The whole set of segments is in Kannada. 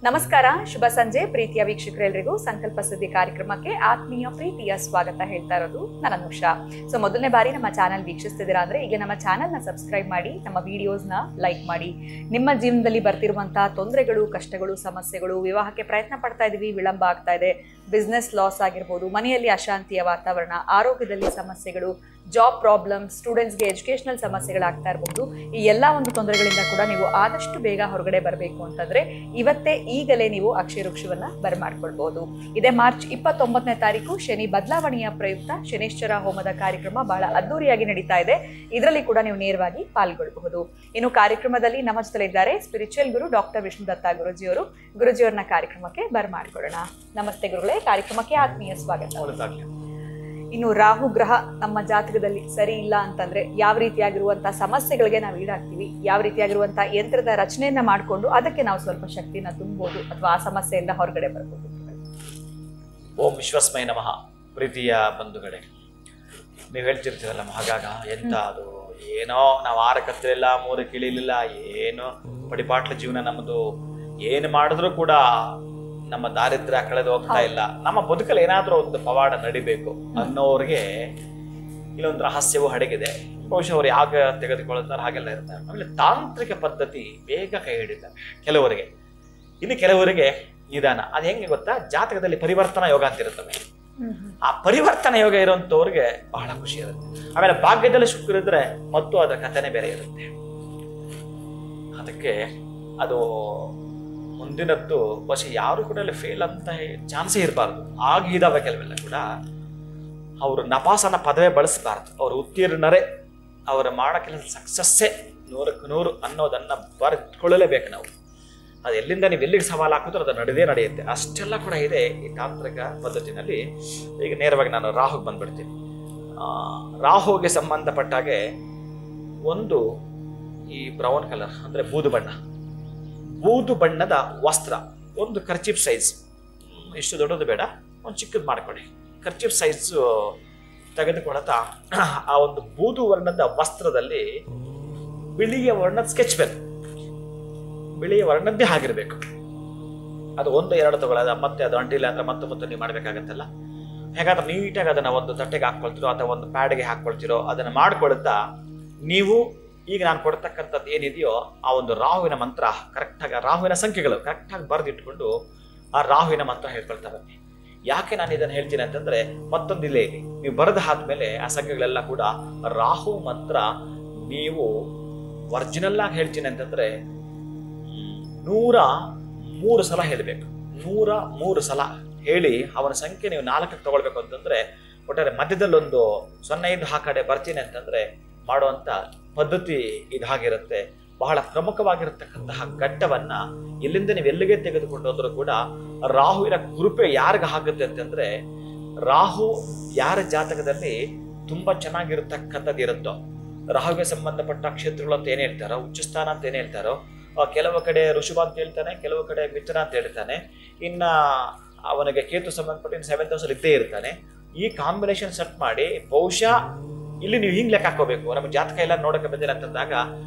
ನಮಸ್ಕಾರ, ಶುಭ ಸಂಜೆ ಪ್ರೀತಿಯ ವೀಕ್ಷಕರೆಲ್ಲರಿಗೂ ಸಂಕಲ್ಪ ಸುದ್ದಿ ಕಾರ್ಯಕ್ರಮಕ್ಕೆ ಆತ್ಮೀಯ ಪ್ರೀತಿಯ ಸ್ವಾಗತ ಹೇಳ್ತಾ ಇರೋದು ನಾನು ಅನುಷಾ. ಸೊ ಮೊದಲನೇ ಬಾರಿ ನಮ್ಮ ಚಾನಲ್ ವೀಕ್ಷಿಸ್ತಿದ್ದೀರಾ ಅಂದ್ರೆ ಈಗ ನಮ್ಮ ಚಾನಲ್ನ ಸಬ್ಸ್ಕ್ರೈಬ್ ಮಾಡಿ, ನಮ್ಮ ವಿಡಿಯೋಸ್ನ ಲೈಕ್ ಮಾಡಿ. ನಿಮ್ಮ ಜೀವನದಲ್ಲಿ ಬರ್ತಿರುವಂತಹ ತೊಂದರೆಗಳು, ಕಷ್ಟಗಳು, ಸಮಸ್ಯೆಗಳು, ವಿವಾಹಕ್ಕೆ ಪ್ರಯತ್ನ ಪಡ್ತಾ ಇದೀವಿ, ವಿಳಂಬ ಆಗ್ತಾ ಇದೆ, ಬಿಸ್ನೆಸ್ ಲಾಸ್ ಆಗಿರ್ಬೋದು, ಮನೆಯಲ್ಲಿ ಅಶಾಂತಿಯ ವಾತಾವರಣ, ಆರೋಗ್ಯದಲ್ಲಿ ಸಮಸ್ಯೆಗಳು, ಜಾಬ್ ಪ್ರಾಬ್ಲಮ್, ಸ್ಟೂಡೆಂಟ್ಸ್ಗೆ ಎಜುಕೇಷನಲ್ ಸಮಸ್ಯೆಗಳಾಗ್ತಾ ಇರಬಹುದು. ಈ ಎಲ್ಲ ಒಂದು ತೊಂದರೆಗಳಿಂದ ಕೂಡ ನೀವು ಆದಷ್ಟು ಬೇಗ ಹೊರಗಡೆ ಬರಬೇಕು ಅಂತಂದ್ರೆ ಇವತ್ತೇ ಈಗಲೇ ನೀವು ಅಕ್ಷಯ ವೃಕ್ಷವನ್ನ ಬರಮಾಡ್ಕೊಳ್ಬಹುದು. ಇದೇ ಮಾರ್ಚ್ 29ನೇ ತಾರೀಕು ಶನಿ ಬದಲಾವಣೆಯ ಪ್ರಯುಕ್ತ ಶನೇಶ್ವರ ಹೋಮದ ಕಾರ್ಯಕ್ರಮ ಬಹಳ ಅದ್ದೂರಿಯಾಗಿ ನಡೀತಾ ಇದೆ. ಇದರಲ್ಲಿ ಕೂಡ ನೀವು ನೇರವಾಗಿ ಪಾಲ್ಗೊಳ್ಳಬಹುದು. ಇನ್ನು ಕಾರ್ಯಕ್ರಮದಲ್ಲಿ ನಮ್ಮ ಜೊತೆ ಇದ್ದಾರೆ ಸ್ಪಿರಿಚುವಲ್ ಗುರು ಡಾಕ್ಟರ್ ವಿಷ್ಣುದತ್ತ ಗುರುಜಿಯವರು. ಗುರುಜಿಯವರನ್ನ ಕಾರ್ಯಕ್ರಮಕ್ಕೆ ಬರಮಾಡ್ಕೊಳ್ಳೋಣ. ನಮಸ್ತೆ ಗುರುಗಳೇ, ಕಾರ್ಯಕ್ರಮಕ್ಕೆ ಆತ್ಮೀಯ ಸ್ವಾಗತ. ಇನ್ನು ರಾಹು ಗ್ರಹ ನಮ್ಮ ಜಾತಕದಲ್ಲಿ ಸರಿ ಇಲ್ಲ ಅಂತಂದ್ರೆ ಯಾವ ರೀತಿಯಾಗಿರುವಂತಹ ಸಮಸ್ಯೆಗಳಿಗೆ ನಾವು ಈಡಾಗ್ತೀವಿ, ಯಾವ ರೀತಿಯಾಗಿರುವಂತಹ ಯಂತ್ರದ ರಚನೆಯನ್ನ ಮಾಡಿಕೊಂಡು ಅದಕ್ಕೆ ನಾವು ಸ್ವಲ್ಪ ಶಕ್ತಿನ ತುಂಬಬಹುದು ಅಥವಾ ಆ ಸಮಸ್ಯೆಯಿಂದ ಹೊರಗಡೆ ಬರ್ಬೋದು. ಓಂ ವಿಶ್ವಸ್ಮೈ ನಮಃ. ಪ್ರೀತಿಯ ಬಂಧುಗಳೇ, ನೀವು ಹೇಳ್ತಿರ್ತೀರಲ್ಲ ಮಹಾಗಾಗ ಎಂತ ಅದು ಏನೋ ನಾವು 6 ಕತ್ತಲಿಲ್ಲ 3 ಕಿಳಿಲಿಲ್ಲ, ಏನೋ ಪಡಿಪಾಟ್ಲ ಜೀವನ ನಮ್ಮದು, ಏನು ಮಾಡಿದ್ರು ಕೂಡ ನಮ್ಮ ದಾರಿದ್ರ್ಯ ಕಳೆದು ಹೋಗ್ತಾ ಇಲ್ಲ, ನಮ್ಮ ಬದುಕಲ್ಲಿ ಏನಾದ್ರೂ ಒಂದು ಪವಾಡ ನಡಿಬೇಕು ಅನ್ನೋರಿಗೆ ಇಲ್ಲೊಂದು ರಹಸ್ಯವೂ ಅಡಗಿದೆ. ಬಹುಶಃ ಅವ್ರು ಯಾಗ ತೆಗೆದುಕೊಳ್ತಾರೆ ಹಾಗೆಲ್ಲ ಇರ್ತಾರೆ. ಆಮೇಲೆ ತಾಂತ್ರಿಕ ಪದ್ಧತಿ ಬೇಗ ಕೈ ಹಿಡಿತಾರೆ ಕೆಲವರಿಗೆ, ಇನ್ನು ಕೆಲವರಿಗೆ ನಿಧಾನ. ಅದು ಹೆಂಗೆ ಗೊತ್ತಾ, ಜಾತಕದಲ್ಲಿ ಪರಿವರ್ತನಾ ಯೋಗ ಅಂತ ಇರುತ್ತವೆ. ಆ ಪರಿವರ್ತನಾ ಯೋಗ ಇರುವಂತವ್ರಿಗೆ ಬಹಳ ಖುಷಿ ಇರುತ್ತೆ. ಆಮೇಲೆ ಭಾಗ್ಯದಲ್ಲಿ ಶುಕ್ರ ಇದ್ರೆ ಮತ್ತು ಅದರ ಕಥೆನೇ ಬೇರೆ ಇರುತ್ತೆ. ಅದಕ್ಕೆ ಅದು ಮುಂದಿನದ್ದು ಬಹುಶಃ ಯಾರು ಕೂಡ ಫೇಲ್ ಅಂತ ಚಾನ್ಸೇ ಇರಬಾರ್ದು. ಆಗಿದಾವೆ ಕೆಲವೆಲ್ಲ ಕೂಡ ಅವರು ನಪಾಸನ ಪದವೇ ಬಳಸಬಾರ್ದು. ಅವರು ಉತ್ತೀರ್ಣರೇ, ಅವರ ಮಾಡೋ ಕೆಲಸ ಸಕ್ಸಸ್ಸೇ 100ಕ್ಕೆ 100 ಅನ್ನೋದನ್ನ ಬರೆದುಕೊಳ್ಳಲೇಬೇಕು ನಾವು. ಅದು ಎಲ್ಲಿಂದ ನೀವು ಎಲ್ಲಿಗೆ ಸವಾಲು ಹಾಕಿದ್ರು ಅದು ನಡೆಯುತ್ತೆ. ಅಷ್ಟೆಲ್ಲ ಕೂಡ ಇದೆ ಈ ತಾಂತ್ರಿಕ ಪದ್ಧತಿನಲ್ಲಿ. ಈಗ ನೇರವಾಗಿ ನಾನು ರಾಹುಗೆ ಬಂದ್ಬಿಡ್ತೀನಿ. ರಾಹುಗೆ ಸಂಬಂಧಪಟ್ಟಾಗೆ ಒಂದು ಈ ಬ್ರೌನ್ ಕಲರ್ ಅಂದ್ರೆ ಬೂದು ಬಣ್ಣದ ವಸ್ತ್ರ, ಒಂದು ಕರ್ಚೀಫ್ ಸೈಜ್, ಇಷ್ಟು ದೊಡ್ಡದು ಬೇಡ, ಒಂದು ಚಿಕ್ಕದು ಮಾಡ್ಕೊಳ್ಳಿ. ಕರ್ಚೀಫ್ ಸೈಜ್ ತೆಗೆದುಕೊಳ್ತಾ ಆ ಒಂದು ಬೂದು ವರ್ಣದ ವಸ್ತ್ರದಲ್ಲಿ ಬಿಳಿಯ ವರ್ಣದ ಸ್ಕೆಚ್ ಪೆನ್, ಬಿಳಿಯ ವರ್ಣದ್ದೇ ಆಗಿರ್ಬೇಕು. ಅದು 1-2 ತಗೊಳ್ಳೋದ, ಮತ್ತೆ ಅದು ಅಂಟಿಲ್ಲ ಅಂದ್ರೆ ಮತ್ತೆ ನೀವು ಮಾಡ್ಬೇಕಾಗತ್ತಲ್ಲ. ಹೇಗಾದ್ರೆ ನೀಟಾಗಿ ಅದನ್ನ ಒಂದು ತಟ್ಟೆಗೆ ಹಾಕೊಳ್ತಿರೋ ಅಥವಾ ಒಂದು ಪ್ಯಾಡ್ಗೆ ಹಾಕೊಳ್ತಿರೋ ಅದನ್ನ ಮಾಡ್ಕೊಳ್ತಾ ನೀವು ಈಗ ನಾನು ಕೊಡ್ತಕ್ಕಂಥದ್ದು ಏನಿದೆಯೋ ಆ ಒಂದು ರಾಹುವಿನ ಮಂತ್ರ ಕರೆಕ್ಟಾಗಿ, ರಾಹುವಿನ ಸಂಖ್ಯೆಗಳು ಕರೆಕ್ಟಾಗಿ ಬರೆದಿಟ್ಕೊಂಡು ಆ ರಾಹುವಿನ ಮಂತ್ರ ಹೇಳ್ಕೊಳ್ತಾ ಬನ್ನಿ. ಯಾಕೆ ನಾನು ಇದನ್ನು ಹೇಳ್ತೀನಿ ಅಂತಂದ್ರೆ, ಮತ್ತೊಂದು ಇಲ್ಲೇ ಇದೆ, ನೀವು ಬರೆದು ಆದ್ಮೇಲೆ ಆ ಸಂಖ್ಯೆಗಳೆಲ್ಲ ಕೂಡ ರಾಹು ಮಂತ್ರ ನೀವು ಒರಿಜಿನಲ್ ಆಗಿ ಹೇಳ್ತೀನಿ ಅಂತಂದ್ರೆ 103 ಸಲ ಹೇಳಬೇಕು. 103 ಸಲ ಹೇಳಿ ಅವನ ಸಂಖ್ಯೆ ನೀವು 4ಕ್ಕೆ ತಗೊಳ್ಬೇಕು ಅಂತಂದ್ರೆ ಒಟ್ಟಾರೆ ಮಧ್ಯದಲ್ಲೊಂದು 0 ಆ ಕಡೆ ಬರ್ತೀನಿ ಅಂತಂದ್ರೆ ಮಾಡುವಂತ ಪದ್ಧತಿ ಇದಾಗಿರುತ್ತೆ. ಬಹಳ ಪ್ರಮುಖವಾಗಿರತಕ್ಕಂತಹ ಘಟ್ಟವನ್ನ ಎಲ್ಲಿಂದ ನೀವು ಎಲ್ಲಿಗೆ ತೆಗೆದುಕೊಂಡು ಹೋದ್ರೂ ಕೂಡ ರಾಹುವಿನ ಕೃಪೆ ಯಾರಿಗ ಆಗುತ್ತೆ ಅಂತಂದ್ರೆ, ರಾಹು ಯಾರ ಜಾತಕದಲ್ಲಿ ತುಂಬಾ ಚೆನ್ನಾಗಿರತಕ್ಕಂಥದ್ದು ಇರುತ್ತೋ, ರಾಹುವಿಗೆ ಸಂಬಂಧಪಟ್ಟ ಕ್ಷೇತ್ರಗಳು ಅಂತ ಏನ್ ಹೇಳ್ತಾರೋ, ಉಚ್ಚಸ್ಥಾನ ಅಂತ ಏನ್ ಹೇಳ್ತಾರೋ, ಕೆಲವು ಕಡೆ ಋಷಭ ಅಂತ ಹೇಳ್ತಾನೆ, ಕೆಲವು ಕಡೆ ಮಿಥುನ ಅಂತ ಹೇಳ್ತಾನೆ, ಇನ್ನ ಅವನಿಗೆ ಕೇತು ಸಂಬಂಧಪಟ್ಟ 7th ಹೌಸ್ ಇದ್ದೇ ಇರ್ತಾನೆ. ಈ ಕಾಂಬಿನೇಷನ್ ಸೆಟ್ ಮಾಡಿ ಬಹುಶಃ ಇಲ್ಲಿ ನೀವು ಹಿಂಗ್ ಲೆಕ್ಕ ಹಾಕೋಬೇಕು. ನಮ್ಮ ಜಾತಕ ಎಲ್ಲ ನೋಡಕ್ಕೆ ಬಂದಿಲ್ಲ ಅಂತಂದಾಗ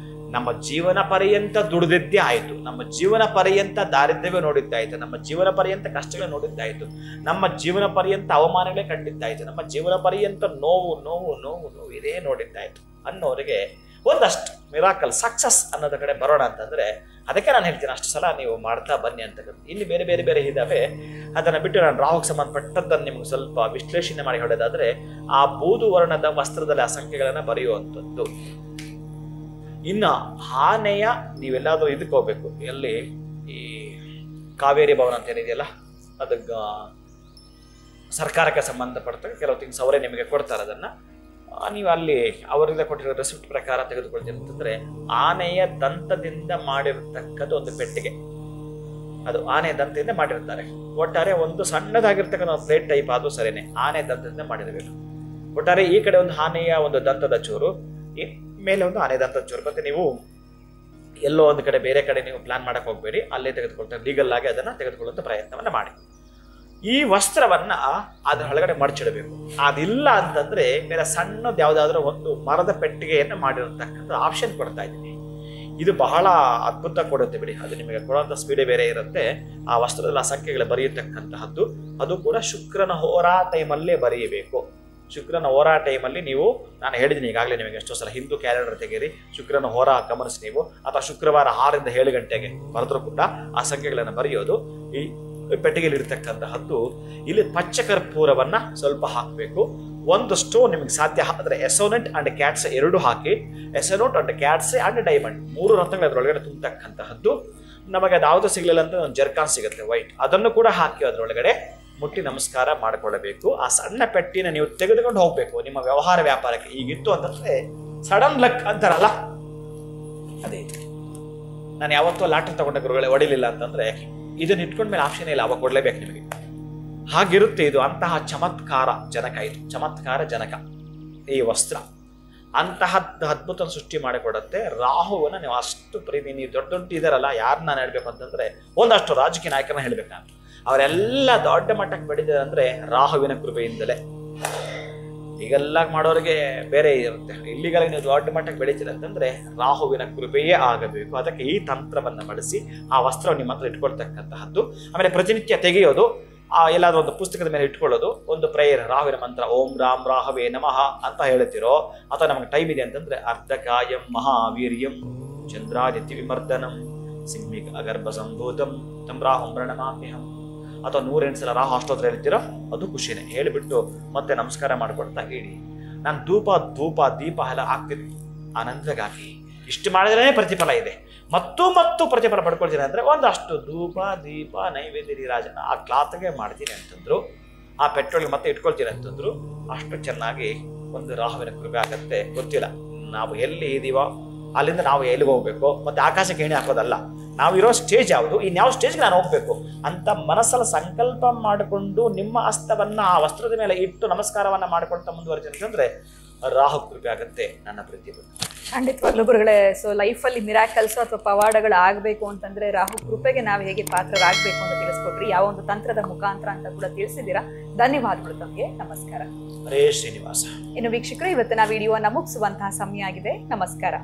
ನಮ್ಮ ಜೀವನ ಪರ್ಯಂತ ದುಡಿದಿದ್ದೇ ಆಯ್ತು, ನಮ್ಮ ಜೀವನ ಪರ್ಯಂತ ದಾರಿದ್ರ್ಯವೇ ನೋಡಿದ್ದಾಯ್ತು, ನಮ್ಮ ಜೀವನ ಪರ್ಯಂತ ಕಷ್ಟಗಳೇ ನೋಡಿದ್ದಾಯ್ತು, ನಮ್ಮ ಜೀವನ ಪರ್ಯಂತ ಅವಮಾನಗಳೇ ಕಂಡಿದ್ದಾಯ್ತು, ನಮ್ಮ ಜೀವನ ಪರ್ಯಂತ ನೋವು ಇದೇ ನೋಡಿದ್ದಾಯ್ತು ಅನ್ನೋರಿಗೆ ಒಂದಷ್ಟು ಮಿರಾಕಲ್ ಸಕ್ಸಸ್ ಅನ್ನೋದ ಕಡೆ ಬರೋಣ ಅಂತಂದ್ರೆ, ಅದಕ್ಕೆ ನಾನು ಹೇಳ್ತೀನಿ ಅಷ್ಟು ಸಲ ನೀವು ಮಾಡ್ತಾ ಬನ್ನಿ ಅಂತಕ್ಕಂಥ. ಇಲ್ಲಿ ಬೇರೆ ಇದ್ದಾವೆ, ಅದನ್ನ ಬಿಟ್ಟು ನಾನು ರಾಹುಗೆ ಸಂಬಂಧಪಟ್ಟದ್ದನ್ನು ನಿಮ್ಗೆ ಸ್ವಲ್ಪ ವಿಶ್ಲೇಷಣೆ ಮಾಡಿ ಹೇಳೋದಾದ್ರೆ, ಆ ಬೂದು ವರ್ಣದ ವಸ್ತ್ರದಲ್ಲಿ ಆ ಸಂಖ್ಯೆಗಳನ್ನ ಬರೆಯುವಂಥದ್ದು. ಇನ್ನ ಆನೆಯ ನೀವೆಲ್ಲಾದ್ರೂ ಇದಕ್ಕೆ ಹೋಗ್ಬೇಕು, ಎಲ್ಲಿ ಈ ಕಾವೇರಿ ಭವನ ಅಂತ ಏನಿದೆಯಲ್ಲ, ಅದಕ್ಕೆ ಸರ್ಕಾರಕ್ಕೆ ಸಂಬಂಧಪಟ್ಟ ಕೆಲವು ಥಿಂಗ್ಸ್ ಅವರೇ ನಿಮಗೆ ಕೊಡ್ತಾರೆ. ಅದನ್ನ ನೀವು ಅಲ್ಲಿ ಅವರಿಂದ ಕೊಟ್ಟಿರೋ ರೆಸಿಪ್ಟ್ ಪ್ರಕಾರ ತೆಗೆದುಕೊಳ್ತೀನಿ ಅಂತಂದ್ರೆ, ಆನೆಯ ದಂತದಿಂದ ಮಾಡಿರತಕ್ಕಂಥ ಒಂದು ಪೆಟ್ಟಿಗೆ, ಅದು ಆನೆ ದಂತದಿಂದ ಮಾಡಿರ್ತಾರೆ. ಒಟ್ಟಾರೆ ಒಂದು ಸಣ್ಣದಾಗಿರ್ತಕ್ಕಂಥ ಪ್ಲೇಟ್ ಟೈಪ್ ಆದ್ರೂ ಸರಿನೇ ಆನೆ ದಂತದಿಂದ ಮಾಡಿರಬೇಕು. ಒಟ್ಟಾರೆ ಈ ಕಡೆ ಒಂದು ಆನೆಯ ಒಂದು ದಂತದ ಚೂರು, ಈ ಮೇಲೆ ಒಂದು ಆನೆ ದಂತದ ಚೂರು. ಮತ್ತೆ ನೀವು ಎಲ್ಲೋ ಒಂದು ಕಡೆ ಬೇರೆ ಕಡೆ ನೀವು ಪ್ಲಾನ್ ಮಾಡಕ್ ಹೋಗ್ಬೇಡಿ, ಅಲ್ಲೇ ತೆಗೆದುಕೊಳ್ತಾರೆ, ಲೀಗಲ್ ಆಗಿ ಅದನ್ನ ತೆಗೆದುಕೊಳ್ಳುವಂತ ಪ್ರಯತ್ನವನ್ನ ಮಾಡಿ. ಈ ವಸ್ತ್ರವನ್ನ ಅದ್ರ ಒಳಗಡೆ ಮಡಚಿಡಬೇಕು. ಅದಿಲ್ಲ ಅಂತಂದ್ರೆ ಬೇರೆ ಸಣ್ಣದು ಯಾವ್ದಾದ್ರೂ ಒಂದು ಮರದ ಪೆಟ್ಟಿಗೆಯನ್ನು ಮಾಡಿರತಕ್ಕಂಥ ಆಪ್ಷನ್ ಕೊಡ್ತಾ ಇದ್ದೀನಿ. ಇದು ಬಹಳ ಅದ್ಭುತ ಕೊಡುತ್ತೆ ಬಿಡಿ. ಅದು ನಿಮಗೆ ಕೊಡುವಂಥ ಸ್ಪೀಡೇ ಬೇರೆ ಇರುತ್ತೆ. ಆ ವಸ್ತ್ರದಲ್ಲಿ ಆ ಸಂಖ್ಯೆಗಳು ಬರೆಯತಕ್ಕಂತಹದ್ದು, ಅದು ಕೂಡ ಶುಕ್ರನ ಹೋರಾ ಟೈಮಲ್ಲೇ ಬರೆಯಬೇಕು. ಶುಕ್ರನ ಹೋರಾ ಟೈಮಲ್ಲಿ ನೀವು, ನಾನು ಹೇಳಿದ್ದೀನಿ ಈಗಾಗಲೇ ನಿಮಗೆ ಎಷ್ಟೋ ಸಲ, ಹಿಂದೂ ಕ್ಯಾಲೆಂಡರ್ ತೆಗೀರಿ, ಶುಕ್ರನ ಹೋರಾ ಗಮನಿಸಿ ನೀವು, ಅಥವಾ ಶುಕ್ರವಾರ 6 ರಿಂದ 7 ಗಂಟೆಗೆ ಬರೆದ್ರೂ ಕೂಡ ಆ ಸಂಖ್ಯೆಗಳನ್ನು ಬರೆಯೋದು. ಈ ಪೆಟ್ಟಿಗೆಯಲ್ಲಿ ಇರ್ತಕ್ಕಂತಹದ್ದು. ಇಲ್ಲಿ ಪಚ್ಚ ಕರ್ಪೂರವನ್ನ ಸ್ವಲ್ಪ ಹಾಕಬೇಕು. ಒಂದು ಸ್ಟೋನ್ ನಿಮಗೆ ಸಾಧ್ಯ ಆದರೆ ಎಸೋನೆಟ್ ಅಂಡ್ ಕ್ಯಾಟ್ಸ್ 2 ಹಾಕಿ, ಎಸೋನೆಟ್ ಅಂಡ್ ಕ್ಯಾಟ್ಸ್ ಅಂಡ್ ಡೈಮಂಡ್ 3 ರತ್ನಗಳು ಅದರೊಳಗಡೆ ತುಂಬತಕ್ಕಂತಹದ್ದು. ನಮಗೆ ಅದು ಯಾವುದು ಸಿಗಲಿಲ್ಲ ಅಂತ ಒಂದು ಜರ್ಕಾನ್ ಸಿಗುತ್ತೆ ವೈಟ್, ಅದನ್ನು ಕೂಡ ಹಾಕಿ ಅದರೊಳಗಡೆ ಮುಟ್ಟಿ ನಮಸ್ಕಾರ ಮಾಡಿಕೊಳ್ಳಬೇಕು. ಆ ಸಣ್ಣ ಪೆಟ್ಟಿನ ನೀವು ತೆಗೆದುಕೊಂಡು ಹೋಗ್ಬೇಕು ನಿಮ್ಮ ವ್ಯವಹಾರ ವ್ಯಾಪಾರಕ್ಕೆ. ಈಗಿತ್ತು ಅಂತಂದ್ರೆ ಸಡನ್ ಲಕ್ ಅಂತಾರಲ್ಲ, ಅದೇ. ನಾನು ಯಾವತ್ತೂ ಲಾಟ್ರಿ ತಗೊಂಡ ಗುರುಗಳೇ ಹೊಡಿಲಿಲ್ಲ ಅಂತಂದ್ರೆ ಇದನ್ನ ಇಟ್ಕೊಂಡ್ಮೇಲೆ ಆಪ್ಷನ್ ಇಲ್ಲ, ಅವಾಗ ಕೊಡ್ಲೇಬೇಕು ನಿಮಗೆ. ಹಾಗಿರುತ್ತೆ ಇದು. ಅಂತಹ ಚಮತ್ಕಾರ ಜನಕ, ಇದು ಚಮತ್ಕಾರ ಜನಕ ಈ ವಸ್ತ್ರ. ಅಂತಹದ್ದು ಅದ್ಭುತ ಸೃಷ್ಟಿ ಮಾಡಿಕೊಡುತ್ತೆ. ರಾಹುವನ್ನ ನೀವು ಅಷ್ಟು ಪ್ರೀತಿ, ನೀವು ದೊಡ್ಡ ದೊಡ್ಡ ಇದಾರಲ್ಲ, ಯಾರನ್ನ ನಾನು ಹೇಳ್ಬೇಕು ಅಂತಂದ್ರೆ ಒಂದಷ್ಟು ರಾಜಕೀಯ ನಾಯಕರನ್ನ ಹೇಳ್ಬೇಕು ನಾನು. ಅವರೆಲ್ಲ ದೊಡ್ಡ ಮಟ್ಟಕ್ಕೆ ಬೆಳೆದಿದ್ದಾರೆ ಅಂದ್ರೆ ರಾಹುವಿನ ಕೃಪೆಯಿಂದಲೇ. ಈಗೆಲ್ಲ ಮಾಡೋರಿಗೆ ಬೇರೆ ಇರುತ್ತೆ. ಇಲ್ಲಿಗೆಲ್ಲ ನೀವು ದೊಡ್ಡ ಮಟ್ಟಕ್ಕೆ ಬೆಳೀತೀರ ಅಂತಂದ್ರೆ ರಾಹುವಿನ ಕೃಪೆಯೇ ಆಗಬೇಕು. ಅದಕ್ಕೆ ಈ ತಂತ್ರವನ್ನ ಬಳಸಿ ಆ ವಸ್ತ್ರ ನಿಮ್ಮ ಹತ್ರ ಇಟ್ಕೊಳ್ತಕ್ಕಂತಹದ್ದು. ಆಮೇಲೆ ಪ್ರತಿನಿತ್ಯ ತೆಗೆಯೋದು, ಎಲ್ಲಾದ್ರೂ ಒಂದು ಪುಸ್ತಕದ ಮೇಲೆ ಇಟ್ಕೊಳ್ಳೋದು, ಒಂದು ಪ್ರೇಯರ್, ರಾಹುವಿನ ಮಂತ್ರ, ಓಂ ರಾಮ್ ರಾಹವೇ ನಮಃ ಅಂತ ಹೇಳ್ತಿರೋ, ಅಥವಾ ನಮಗೆ ಟೈಮ್ ಇದೆ ಅಂತಂದ್ರೆ ಅರ್ಧಕಾಯಂ ಮಹಾವೀರ್ಯಂ ಚಂದ್ರಾದಿತ್ಯ ವಿಮರ್ದನಂ ಸಿಂಹಿಕ ಅಗರ್ಭ ಸಂಭೂತಂ ತಂ ರಾಹುಂ ಪ್ರಣಮಾಮ್ಯಹಂ, ಅಥವಾ 108 ಸಲ ರಾಹು ಅಷ್ಟೋತ್ರ ಹೇಳ್ತಿರೋ ಅದು ಖುಷಿನೇ. ಹೇಳಿಬಿಟ್ಟು ಮತ್ತೆ ನಮಸ್ಕಾರ ಮಾಡ್ಕೊಳ್ತಾ ಇಡಿ. ನಾನು ಧೂಪ ದೀಪ ಎಲ್ಲ ಹಾಕ್ತೀನಿ ಆನಂದಗಾಗಿ. ಇಷ್ಟು ಮಾಡಿದ್ರೆ ಪ್ರತಿಫಲ ಇದೆ. ಮತ್ತು ಪ್ರತಿಫಲ ಪಡ್ಕೊಳ್ತೀನಿ ಅಂದ್ರೆ ಒಂದಷ್ಟು ಧೂಪ ದೀಪ ನೈವೇದ್ಯ ನೀರಾಜನ ಆ ಕ್ಲಾತ್ಗೆ ಮಾಡ್ತೀನಿ ಅಂತಂದ್ರು, ಆ ಪೆಟ್ರೋಲ್ಗೆ ಮತ್ತೆ ಇಟ್ಕೊಳ್ತೀನಿ ಅಂತಂದ್ರು, ಅಷ್ಟು ಚೆನ್ನಾಗಿ ಒಂದು ರಾಹುವಿನ ಕೃಪೆ ಆಗತ್ತೆ. ಗೊತ್ತಿಲ್ಲ ನಾವು ಎಲ್ಲಿ ಇದೀವೋ ಅಲ್ಲಿಂದ ನಾವು ಎಲ್ಲಿಗೆ ಹೋಗ್ಬೇಕು, ಮತ್ತೆ ಆಕಾಶಕ್ಕೆ ಎಣ್ಣೆ ಹಾಕೋದಲ್ಲ, ನಾವಿರೋ ಸ್ಟೇಜ್ ಯಾವುದು, ಇನ್ಯಾವ ಸ್ಟೇಜ್ಗೆ ನಾನು ಹೋಗ್ಬೇಕು ಅಂತ ಮನಸ್ಸಲ್ಲಿ ಸಂಕಲ್ಪ ಮಾಡಿಕೊಂಡು ನಿಮ್ಮ ಹಸ್ತವನ್ನ ಆ ವಸ್ತ್ರದ ಮೇಲೆ ಇಟ್ಟು ನಮಸ್ಕಾರವನ್ನ ಮಾಡ್ಕೊಳ್ತಾ ಮುಂದುವರಿತೀನಿ ಅಂತಂದ್ರೆ ರಾಹು ಕೃಪೆ ಆಗುತ್ತೆ ನನ್ನ ಪ್ರೀತಿ. ಖಂಡಿತವಾಗ್ಲೂ ಗುರುಗಳೇ. ಸೊ ಲೈಫಲ್ಲಿ ಮಿರಾಕಲ್ಸ್ ಅಥವಾ ಪವಾಡಗಳು ಆಗಬೇಕು ಅಂತಂದ್ರೆ ರಾಹು ಕೃಪೆಗೆ ನಾವು ಹೇಗೆ ಪಾತ್ರರಾಗಬೇಕು ಅಂತ ತಿಳಿಸ್ಕೊಟ್ರಿ, ಯಾವ ಒಂದು ತಂತ್ರದ ಮುಖಾಂತರ ಅಂತ ಕೂಡ ತಿಳಿಸಿದ್ದೀರಾ. ಧನ್ಯವಾದಗಳು ತಮಗೆ. ನಮಸ್ಕಾರ. ಹರೇ ಶ್ರೀನಿವಾಸ. ಇನ್ನು ವೀಕ್ಷಕರು, ಇವತ್ತಿನ ವಿಡಿಯೋನ ಮುಗಿಸುವಂತಹ ಸಮಯ ಆಗಿದೆ. ನಮಸ್ಕಾರ.